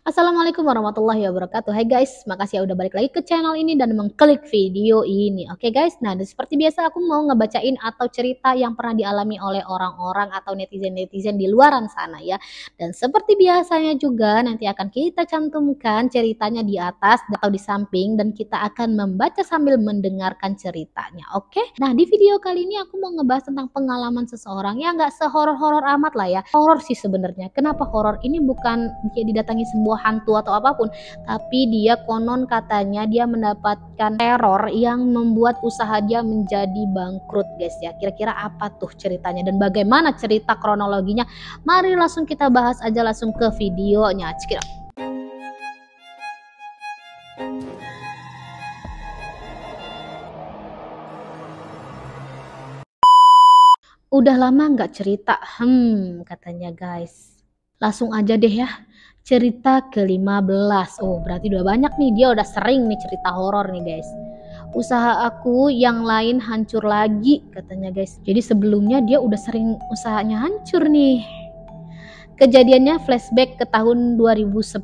Assalamualaikum warahmatullahi wabarakatuh. Hai guys, makasih ya udah balik lagi ke channel ini dan mengklik video ini. Oke guys, nah seperti biasa aku mau ngebacain atau cerita yang pernah dialami oleh orang-orang atau netizen-netizen di luaran sana ya. Dan seperti biasanya juga nanti akan kita cantumkan ceritanya di atas atau di samping dan kita akan membaca sambil mendengarkan ceritanya. Oke? Nah di video kali ini aku mau ngebahas tentang pengalaman seseorang yang nggak sehoror-horor amat lah ya. Horor sih sebenarnya. Kenapa horor? Ini bukan dia didatangi sebuah hantu atau apapun, tapi dia konon katanya dia mendapatkan teror yang membuat usaha dia menjadi bangkrut guys ya. Kira-kira apa tuh ceritanya dan bagaimana cerita kronologinya? Mari langsung kita bahas aja langsung ke videonya. Cekidot. Udah lama nggak cerita, katanya guys. Langsung aja deh ya, cerita ke-15. Oh, berarti udah banyak nih, dia udah sering nih cerita horor nih guys. Usaha aku yang lain hancur lagi, katanya guys. Jadi sebelumnya dia udah sering usahanya hancur nih. Kejadiannya flashback ke tahun 2010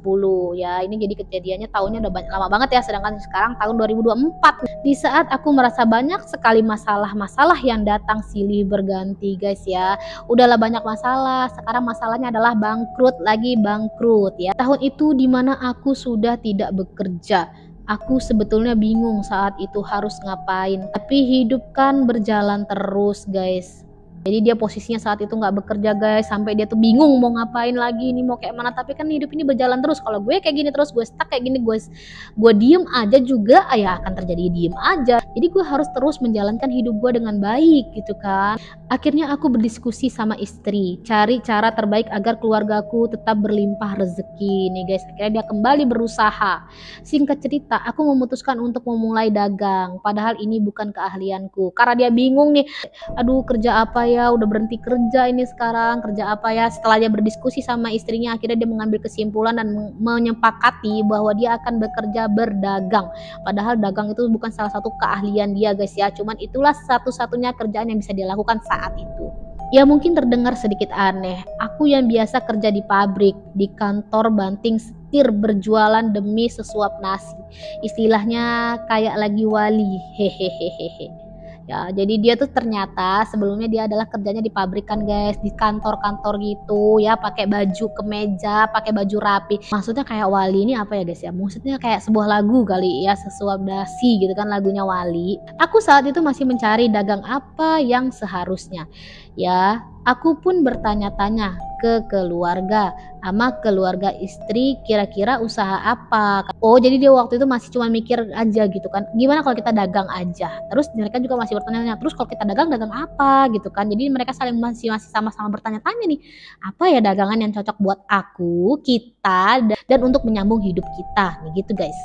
ya. Ini jadi kejadiannya tahunnya udah lama banget ya, sedangkan sekarang tahun 2024. Di saat aku merasa banyak sekali masalah-masalah yang datang silih berganti guys ya. Udahlah banyak masalah, sekarang masalahnya adalah bangkrut lagi bangkrut ya. Tahun itu dimana aku sudah tidak bekerja. Aku sebetulnya bingung saat itu harus ngapain. Tapi hidup kan berjalan terus guys. Jadi dia posisinya saat itu nggak bekerja guys, sampai dia tuh bingung mau ngapain lagi nih, mau kayak mana. Tapi kan hidup ini berjalan terus. Kalau gue kayak gini terus, gue stuck kayak gini, gue diem aja juga ya akan terjadi diem aja. Jadi gue harus terus menjalankan hidup gue dengan baik gitu kan. Akhirnya aku berdiskusi sama istri, cari cara terbaik agar keluargaku tetap berlimpah rezeki nih guys. Akhirnya dia kembali berusaha. Singkat cerita, aku memutuskan untuk memulai dagang. Padahal ini bukan keahlianku. Karena dia bingung nih, aduh kerja apa ya, udah berhenti kerja ini sekarang, kerja apa ya. Setelah dia berdiskusi sama istrinya, akhirnya dia mengambil kesimpulan dan menyepakati bahwa dia akan bekerja berdagang. Padahal dagang itu bukan salah satu keahlian dia guys ya, cuman itulah satu-satunya kerjaan yang bisa dia lakukan saat itu. Ya mungkin terdengar sedikit aneh, aku yang biasa kerja di pabrik, di kantor banting setir berjualan demi sesuap nasi. Istilahnya kayak lagi wali, hehehehe. Ya, jadi dia tuh ternyata sebelumnya dia adalah kerjanya di pabrikan guys, di kantor-kantor gitu ya, pakai baju kemeja, pakai baju rapi. Maksudnya kayak wali ini apa ya guys ya? Maksudnya kayak sebuah lagu kali ya, sesuap dasi gitu kan lagunya Wali. Aku saat itu masih mencari dagang apa yang seharusnya. Ya, aku pun bertanya-tanya ke keluarga, sama keluarga istri kira-kira usaha apa. Oh jadi dia waktu itu masih cuma mikir aja gitu kan, gimana kalau kita dagang aja. Terus mereka juga masih bertanya, terus kalau kita dagang apa gitu kan. Jadi mereka saling masih sama-sama bertanya-tanya nih, apa ya dagangan yang cocok buat aku, kita, dan untuk menyambung hidup kita nih gitu guys.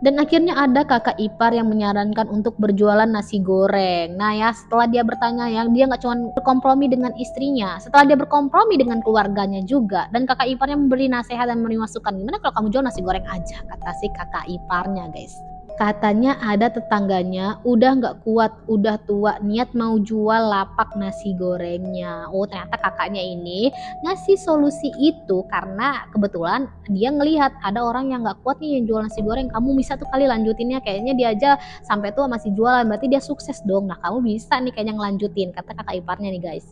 Dan akhirnya ada kakak ipar yang menyarankan untuk berjualan nasi goreng. Nah ya setelah dia bertanya ya, dia nggak cuma berkompromi dengan istrinya, setelah dia berkompromi dengan keluarganya juga, dan kakak iparnya memberi nasihat dan memberi masukan, gimana kalau kamu jual nasi goreng aja, kata si kakak iparnya guys. Katanya ada tetangganya udah nggak kuat, udah tua, niat mau jual lapak nasi gorengnya. Oh ternyata kakaknya ini ngasih solusi itu karena kebetulan dia ngelihat ada orang yang nggak kuat nih yang jual nasi goreng. Kamu bisa tuh kali lanjutinnya, kayaknya dia aja sampai tua masih jualan, berarti dia sukses dong. Nah kamu bisa nih kayaknya ngelanjutin, kata kakak iparnya nih guys.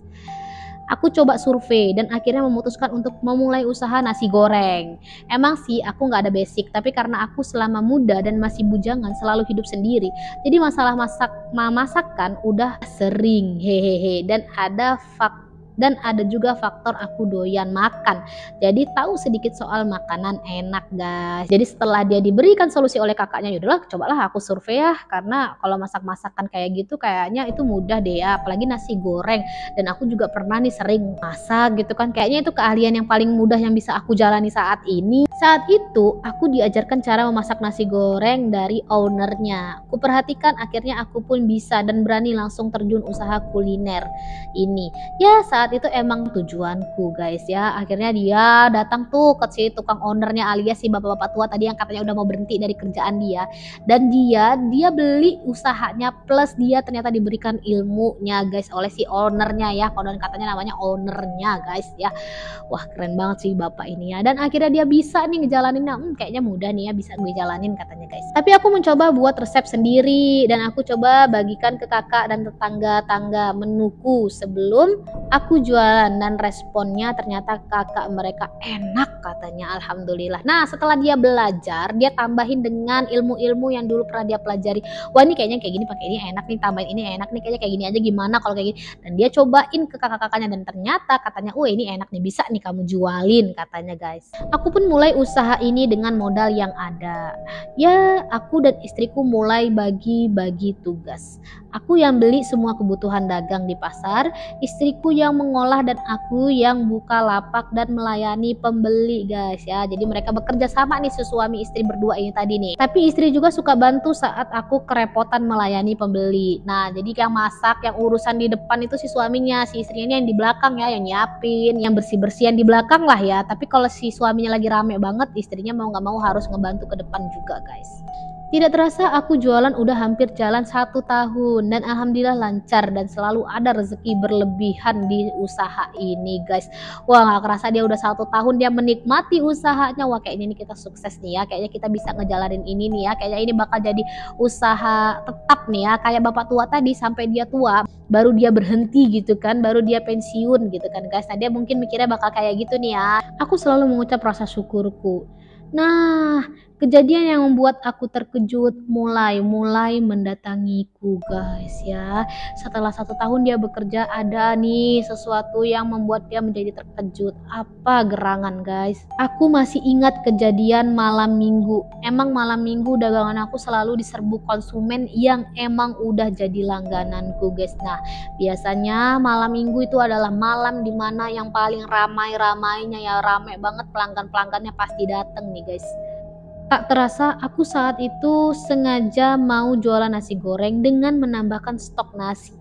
Aku coba survei dan akhirnya memutuskan untuk memulai usaha nasi goreng. Emang sih aku nggak ada basic, tapi karena aku selama muda dan masih bujangan selalu hidup sendiri, jadi masalah masakan udah sering hehehe. Dan ada juga faktor aku doyan makan, jadi tahu sedikit soal makanan enak guys. Jadi setelah dia diberikan solusi oleh kakaknya, yaudahlah cobalah aku survei ya, karena kalau masak-masakan kayak gitu kayaknya itu mudah deh ya, apalagi nasi goreng. Dan aku juga pernah nih sering masak gitu kan, kayaknya itu keahlian yang paling mudah yang bisa aku jalani saat ini. Saat itu aku diajarkan cara memasak nasi goreng dari ownernya. Aku perhatikan, akhirnya aku pun bisa dan berani langsung terjun usaha kuliner ini. Ya saat saat itu emang tujuanku guys ya. Akhirnya dia datang tuh ke si tukang ownernya alias si bapak-bapak tua tadi yang katanya udah mau berhenti dari kerjaan dia. Dan dia beli usahanya plus dia ternyata diberikan ilmunya guys oleh si ownernya ya. Konon katanya namanya ownernya guys ya. Wah keren banget sih bapak ini ya. Dan akhirnya dia bisa nih ngejalaninnya. Kayaknya mudah nih ya bisa gue jalanin katanya guys. Tapi aku mencoba buat resep sendiri dan aku coba bagikan ke kakak dan tetangga-tangga menuku sebelum aku jualan, dan responnya ternyata kakak mereka enak katanya, alhamdulillah. Nah setelah dia belajar, dia tambahin dengan ilmu-ilmu yang dulu pernah dia pelajari. Wah ini kayaknya kayak gini pakai ini enak nih, tambahin ini enak nih, kayaknya kayak gini aja gimana kalau kayak gini. Dan dia cobain ke kakak-kakaknya dan ternyata katanya, oh ini enak nih, bisa nih kamu jualin katanya guys. Aku pun mulai usaha ini dengan modal yang ada. Ya aku dan istriku mulai bagi-bagi tugas. Aku yang beli semua kebutuhan dagang di pasar, istriku yang mengolah dan aku yang buka lapak dan melayani pembeli guys ya. Jadi mereka bekerja sama nih si suami istri berdua ini tadi nih. Tapi istri juga suka bantu saat aku kerepotan melayani pembeli. Nah jadi yang masak, yang urusan di depan itu si suaminya, si istrinya yang di belakang ya, yang nyiapin, yang bersih-bersihan di belakang lah ya. Tapi kalau si suaminya lagi rame banget, istrinya mau nggak mau harus ngebantu ke depan juga guys. Tidak terasa aku jualan udah hampir jalan 1 tahun dan alhamdulillah lancar dan selalu ada rezeki berlebihan di usaha ini guys. Wah gak kerasa dia udah 1 tahun dia menikmati usahanya. Wah kayaknya ini kita sukses nih ya, kayaknya kita bisa ngejalanin ini nih ya, kayaknya ini bakal jadi usaha tetap nih ya, kayak bapak tua tadi sampai dia tua baru dia berhenti gitu kan, baru dia pensiun gitu kan guys. Nah dia mungkin mikirnya bakal kayak gitu nih ya. Aku selalu mengucap rasa syukurku. Nah, kejadian yang membuat aku terkejut mulai mendatangiku guys ya. Setelah 1 tahun dia bekerja, ada nih sesuatu yang membuat dia menjadi terkejut. Apa gerangan guys? Aku masih ingat kejadian malam minggu. Emang malam minggu dagangan aku selalu diserbu konsumen yang emang udah jadi langgananku guys. Nah, biasanya malam minggu itu adalah malam dimana yang paling ramai-ramainya ya, rame banget, pelanggan-pelanggannya pasti dateng nih guys. Tak terasa aku saat itu sengaja mau jualan nasi goreng dengan menambahkan stok nasi.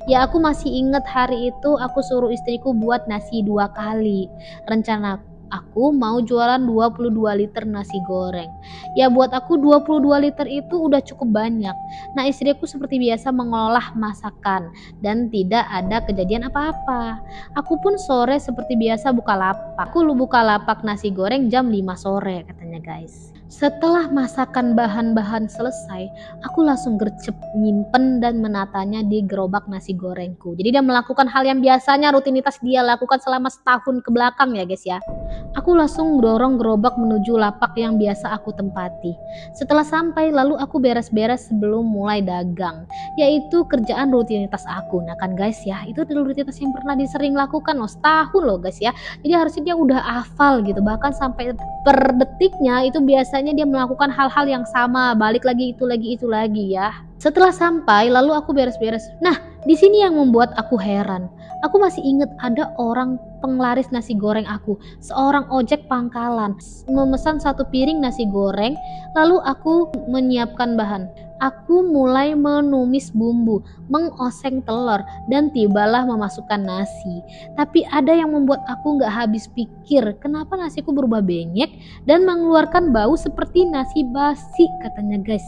Ya aku masih ingat hari itu aku suruh istriku buat nasi 2 kali. Rencana aku mau jualan 22 liter nasi goreng. Ya buat aku 22 liter itu udah cukup banyak. Nah istriku seperti biasa mengolah masakan dan tidak ada kejadian apa-apa. Aku pun sore seperti biasa buka lapak. Aku buka lapak nasi goreng jam 5 sore katanya guys. Setelah masakan bahan-bahan selesai, aku langsung gercep nyimpen dan menatanya di gerobak nasi gorengku. Jadi dia melakukan hal yang biasanya rutinitas dia lakukan selama setahun ke belakang ya guys ya. Aku langsung dorong gerobak menuju lapak yang biasa aku tempati. Setelah sampai lalu aku beres-beres sebelum mulai dagang, yaitu kerjaan rutinitas aku. Nah kan guys ya, itu rutinitas yang pernah disering lakukan loh, setahun loh guys ya. Jadi harusnya dia udah hafal gitu, bahkan sampai per detiknya itu biasanya dia melakukan hal-hal yang sama, balik lagi itu lagi ya. Setelah sampai lalu aku beres-beres. Nah di sini yang membuat aku heran, aku masih ingat ada orang penglaris nasi goreng aku, seorang ojek pangkalan, memesan 1 piring nasi goreng, lalu aku menyiapkan bahan. Aku mulai menumis bumbu, mengoseng telur, dan tibalah memasukkan nasi. Tapi ada yang membuat aku gak habis pikir, kenapa nasiku berubah benyek dan mengeluarkan bau seperti nasi basi katanya guys.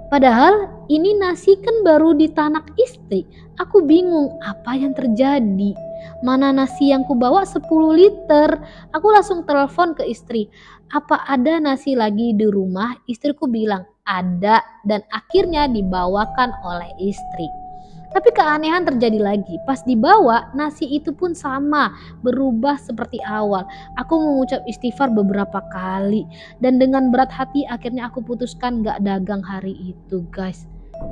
Padahal ini nasi kan baru ditanak istri. Aku bingung apa yang terjadi. Mana nasi yang kubawa 10 liter. Aku langsung telepon ke istri. Apa ada nasi lagi di rumah? Istriku bilang ada dan akhirnya dibawakan oleh istri. Tapi keanehan terjadi lagi. Pas dibawa, nasi itu pun sama, berubah seperti awal. Aku mengucap istighfar beberapa kali. Dan dengan berat hati akhirnya aku putuskan gak dagang hari itu guys.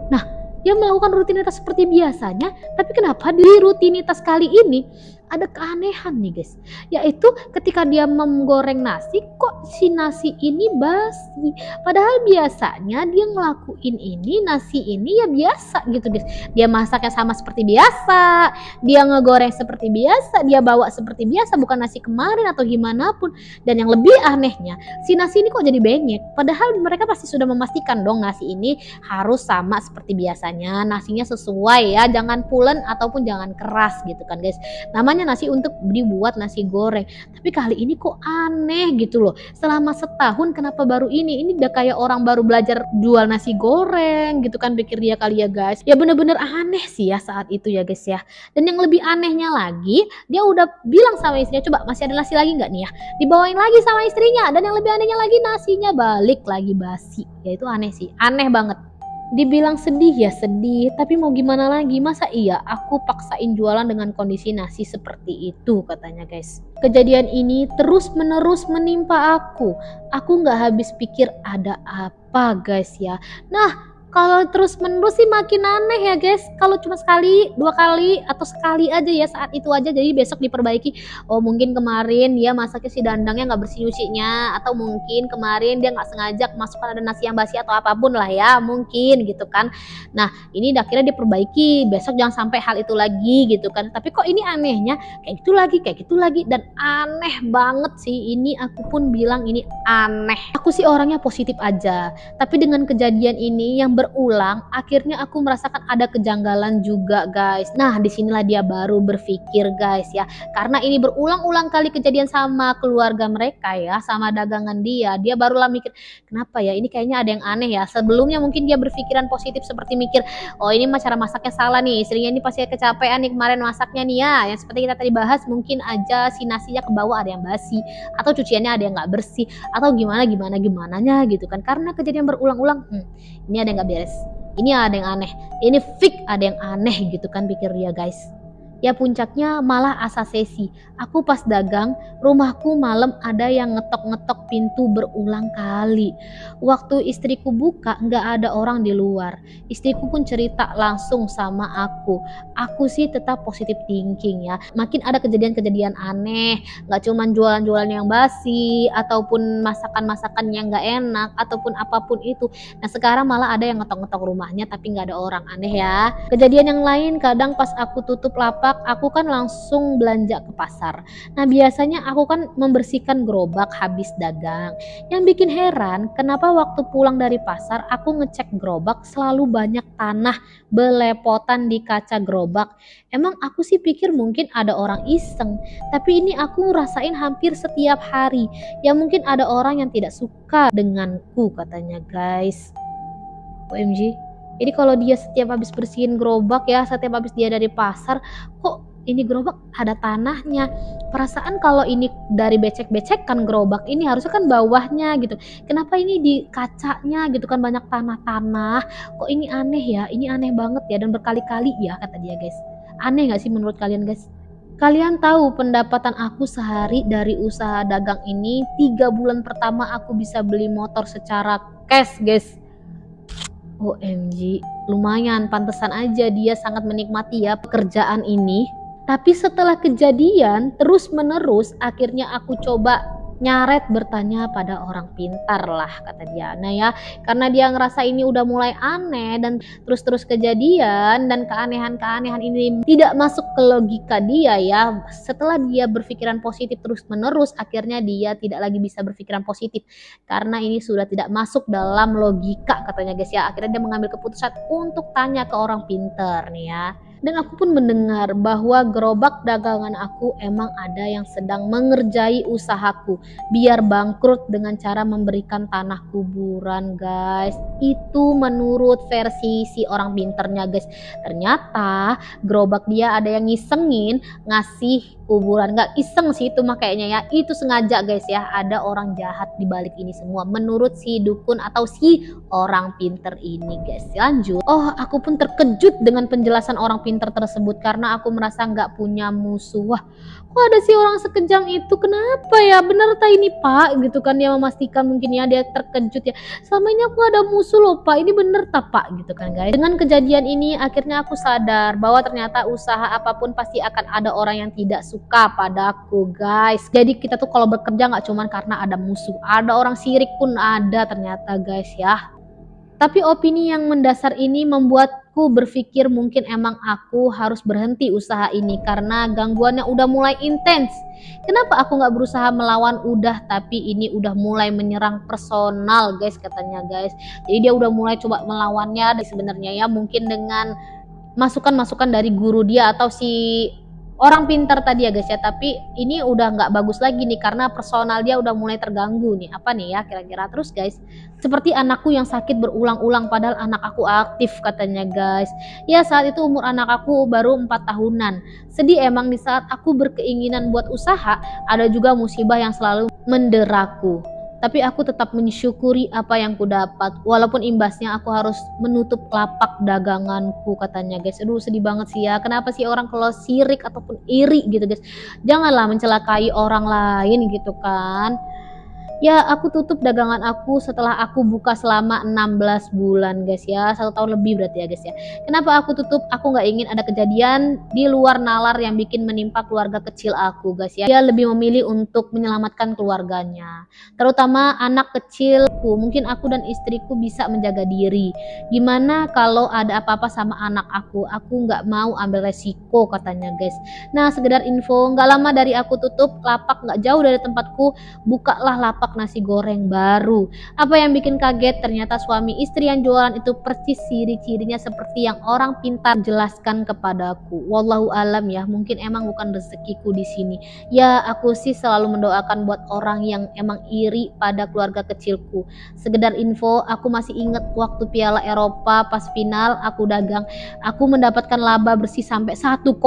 Nah, dia melakukan rutinitas seperti biasanya. Tapi kenapa di rutinitas kali ini, ada keanehan nih guys, yaitu ketika dia menggoreng nasi, kok si nasi ini basi, padahal biasanya dia ngelakuin ini, nasi ini ya biasa gitu guys, dia masaknya sama seperti biasa, dia ngegoreng seperti biasa, dia bawa seperti biasa, bukan nasi kemarin atau gimana pun. Dan yang lebih anehnya, si nasi ini kok jadi benyek, padahal mereka pasti sudah memastikan dong nasi ini harus sama seperti biasanya, nasinya sesuai ya, jangan pulen ataupun jangan keras gitu kan guys, namanya nasi untuk dibuat nasi goreng. Tapi kali ini kok aneh gitu loh, selama setahun kenapa baru ini udah kayak orang baru belajar jual nasi goreng gitu kan, pikir dia kali ya guys. Ya bener-bener aneh sih ya saat itu ya guys ya. Dan yang lebih anehnya lagi, dia udah bilang sama istrinya, coba masih ada nasi lagi nggak nih ya, dibawain lagi sama istrinya. Dan yang lebih anehnya lagi, nasinya balik lagi basi. Ya itu aneh sih, aneh banget. Dibilang sedih ya sedih, tapi mau gimana lagi, masa iya aku paksain jualan dengan kondisi nasi seperti itu, katanya guys. Kejadian ini terus menerus menimpa aku nggak habis pikir ada apa guys ya. Nah, kalau terus menerus sih makin aneh ya guys. Kalau cuma sekali, 2 kali, atau sekali aja ya saat itu aja, jadi besok diperbaiki. Oh mungkin kemarin dia masaknya si dandangnya nggak bersih nyucinya, atau mungkin kemarin dia nggak sengaja masukkan ada nasi yang basi atau apapun lah ya, mungkin gitu kan. Nah ini akhirnya diperbaiki, besok jangan sampai hal itu lagi gitu kan. Tapi kok ini anehnya kayak gitu lagi, dan aneh banget sih ini. Aku pun bilang ini aneh. Aku sih orangnya positif aja, tapi dengan kejadian ini yang berulang, akhirnya aku merasakan ada kejanggalan juga guys. Nah disinilah dia baru berpikir guys ya, karena ini berulang-ulang kali kejadian sama keluarga mereka ya, sama dagangan dia barulah mikir, kenapa ya ini kayaknya ada yang aneh ya. Sebelumnya mungkin dia berpikiran positif seperti mikir, oh ini mah cara masaknya salah nih, istrinya ini pasti kecapean nih kemarin masaknya nih ya, yang seperti kita tadi bahas, mungkin aja si nasinya ke bawah ada yang basi, atau cuciannya ada yang nggak bersih, atau gimananya gitu kan. Karena kejadian berulang-ulang, ini ada yang nggak beres, ini ada yang aneh, ini fix ada yang aneh gitu kan, pikir dia guys. Ya puncaknya malah asa sesi. Aku pas dagang, rumahku malam ada yang ngetok-ngetok pintu berulang kali. Waktu istriku buka, nggak ada orang di luar. Istriku pun cerita langsung sama aku. Aku sih tetap positive thinking ya. Makin ada kejadian-kejadian aneh, nggak cuman jualan-jualan yang basi, ataupun masakan-masakan yang nggak enak, ataupun apapun itu. Nah sekarang malah ada yang ngetok-ngetok rumahnya tapi nggak ada orang, aneh ya. Kejadian yang lain, kadang pas aku tutup lapak, aku kan langsung belanja ke pasar. Nah biasanya aku kan membersihkan gerobak habis dagang. Yang bikin heran, kenapa waktu pulang dari pasar aku ngecek gerobak selalu banyak tanah belepotan di kaca gerobak. Emang aku sih pikir mungkin ada orang iseng, tapi ini aku rasain hampir setiap hari. Ya mungkin ada orang yang tidak suka denganku, katanya guys. OMG, jadi kalau dia setiap habis bersihin gerobak ya, setiap habis dia dari pasar, kok ini gerobak ada tanahnya. Perasaan kalau ini dari becek-becekan gerobak ini harusnya kan bawahnya gitu. Kenapa ini di kacanya gitu kan banyak tanah-tanah? Kok ini aneh ya? Ini aneh banget ya, dan berkali-kali ya, kata dia guys. Aneh gak sih menurut kalian guys? Kalian tahu pendapatan aku sehari dari usaha dagang ini, 3 bulan pertama aku bisa beli motor secara cash guys. OMG, lumayan, pantesan aja dia sangat menikmati ya pekerjaan ini. Tapi setelah kejadian terus menerus, akhirnya aku coba nyaret bertanya pada orang pintar lah, kata dia. Nah ya, karena dia ngerasa ini udah mulai aneh dan terus-terus kejadian, dan keanehan-keanehan ini tidak masuk ke logika dia ya. Setelah dia berpikiran positif terus menerus, akhirnya dia tidak lagi bisa berpikiran positif karena ini sudah tidak masuk dalam logika, katanya guys ya. Akhirnya dia mengambil keputusan untuk tanya ke orang pintar nih ya. Dan aku pun mendengar bahwa gerobak dagangan aku emang ada yang sedang mengerjai usahaku biar bangkrut dengan cara memberikan tanah kuburan guys. Itu menurut versi si orang pinternya guys. Ternyata gerobak dia ada yang ngisengin ngasih kuburan. Gak iseng sih itu mah kayaknya ya, itu sengaja guys ya. Ada orang jahat di balik ini semua menurut si dukun atau si orang pinter ini guys. Lanjut, oh aku pun terkejut dengan penjelasan orang pinter tersebut karena aku merasa nggak punya musuh. Wah, kok ada sih orang sekejam itu, kenapa ya, bener tak ini pak gitu kan. Dia memastikan, mungkin ya dia terkejut ya, selama ini aku ada musuh loh pak, ini bener tak pak gitu kan guys. Dengan kejadian ini akhirnya aku sadar bahwa ternyata usaha apapun pasti akan ada orang yang tidak suka suka padaku guys. Jadi kita tuh kalau bekerja nggak cuman karena ada musuh, ada orang sirik pun ada ternyata guys ya. Tapi opini yang mendasar ini membuatku berpikir mungkin emang aku harus berhenti usaha ini karena gangguannya udah mulai intens. Kenapa aku nggak berusaha melawan udah, tapi ini udah mulai menyerang personal guys katanya guys. Jadi dia udah mulai coba melawannya dan sebenarnya ya mungkin dengan masukan-masukan dari guru dia atau si orang pintar tadi ya guys ya, tapi ini udah nggak bagus lagi nih karena personal dia udah mulai terganggu nih. Apa nih ya kira-kira? Terus guys, seperti anakku yang sakit berulang-ulang padahal anak aku aktif katanya guys. Ya saat itu umur anak aku baru 4 tahunan. Sedih emang di saat aku berkeinginan buat usaha, ada juga musibah yang selalu menderaku. Tapi aku tetap mensyukuri apa yang ku dapat. Walaupun imbasnya aku harus menutup lapak daganganku katanya guys. Aduh sedih banget sih ya. Kenapa sih orang kalau sirik ataupun iri gitu guys. Janganlah mencelakai orang lain gitu kan. Ya aku tutup dagangan aku setelah aku buka selama 16 bulan guys ya, 1 tahun lebih berarti ya guys ya. Kenapa aku tutup? Aku nggak ingin ada kejadian di luar nalar yang bikin menimpa keluarga kecil aku guys ya. Dia lebih memilih untuk menyelamatkan keluarganya, terutama anak kecilku. Mungkin aku dan istriku bisa menjaga diri. Gimana kalau ada apa-apa sama anak aku nggak mau ambil resiko katanya guys. Nah sekedar info, nggak lama dari aku tutup lapak nggak jauh dari tempatku, bukalah lapak nasi goreng baru. Apa yang bikin kaget, ternyata suami istri yang jualan itu persis ciri-cirinya seperti yang orang pintar jelaskan kepadaku. Wallahu alam ya, mungkin emang bukan rezekiku di sini. Ya aku sih selalu mendoakan buat orang yang emang iri pada keluarga kecilku. Sekedar info, aku masih ingat waktu Piala Eropa pas final aku dagang, aku mendapatkan laba bersih sampai 1,9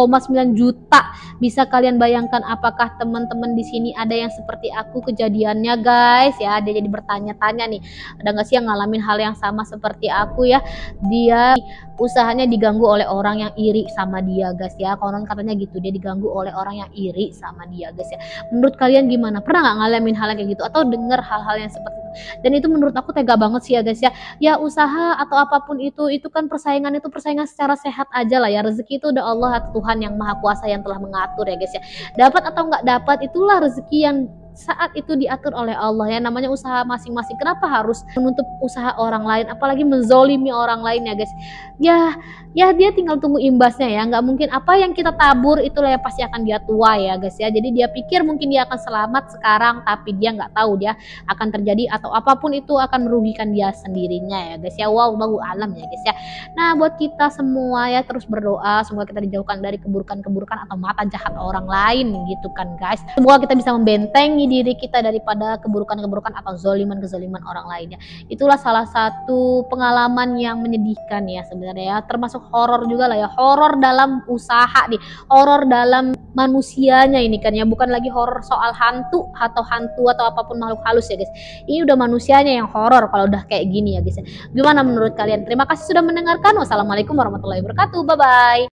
juta. Bisa kalian bayangkan apakah teman-teman di sini ada yang seperti aku kejadiannya guys ya. Dia jadi bertanya-tanya nih, ada nggak sih yang ngalamin hal yang sama seperti aku ya. Dia usahanya diganggu oleh orang yang iri sama dia guys ya. Konon katanya gitu, dia diganggu oleh orang yang iri sama dia guys ya. Menurut kalian gimana? Pernah nggak ngalamin hal yang kayak gitu atau dengar hal-hal yang seperti itu? Dan itu menurut aku tega banget sih ya guys ya. Ya usaha atau apapun itu kan persaingan, itu persaingan secara sehat aja lah ya. Rezeki itu udah Allah atau Tuhan yang maha kuasa yang telah mengatur ya guys ya. Dapat atau nggak dapat itulah rezeki yang saat itu diatur oleh Allah ya. Namanya usaha masing-masing, kenapa harus menutup usaha orang lain, apalagi menzolimi orang lain ya guys ya. Dia tinggal tunggu imbasnya ya. Nggak mungkin apa yang kita tabur itulah yang pasti akan dia tuai ya guys ya. Jadi dia pikir mungkin dia akan selamat sekarang, tapi dia nggak tahu dia akan terjadi atau apapun itu akan merugikan dia sendirinya ya guys ya. Wallahu alam ya guys ya. Nah buat kita semua ya, terus berdoa semoga kita dijauhkan dari keburukan-keburukan atau mata jahat orang lain gitu kan guys. Semoga kita bisa membentengi diri kita daripada keburukan-keburukan atau kezaliman orang lainnya. Itulah salah satu pengalaman yang menyedihkan ya sebenarnya ya, termasuk horor juga lah ya. Horor dalam usaha nih, horor dalam manusianya ini kan ya, bukan lagi horor soal hantu atau apapun makhluk halus ya guys. Ini udah manusianya yang horor kalau udah kayak gini ya guys. Gimana menurut kalian? Terima kasih sudah mendengarkan. Wassalamualaikum warahmatullahi wabarakatuh. Bye bye.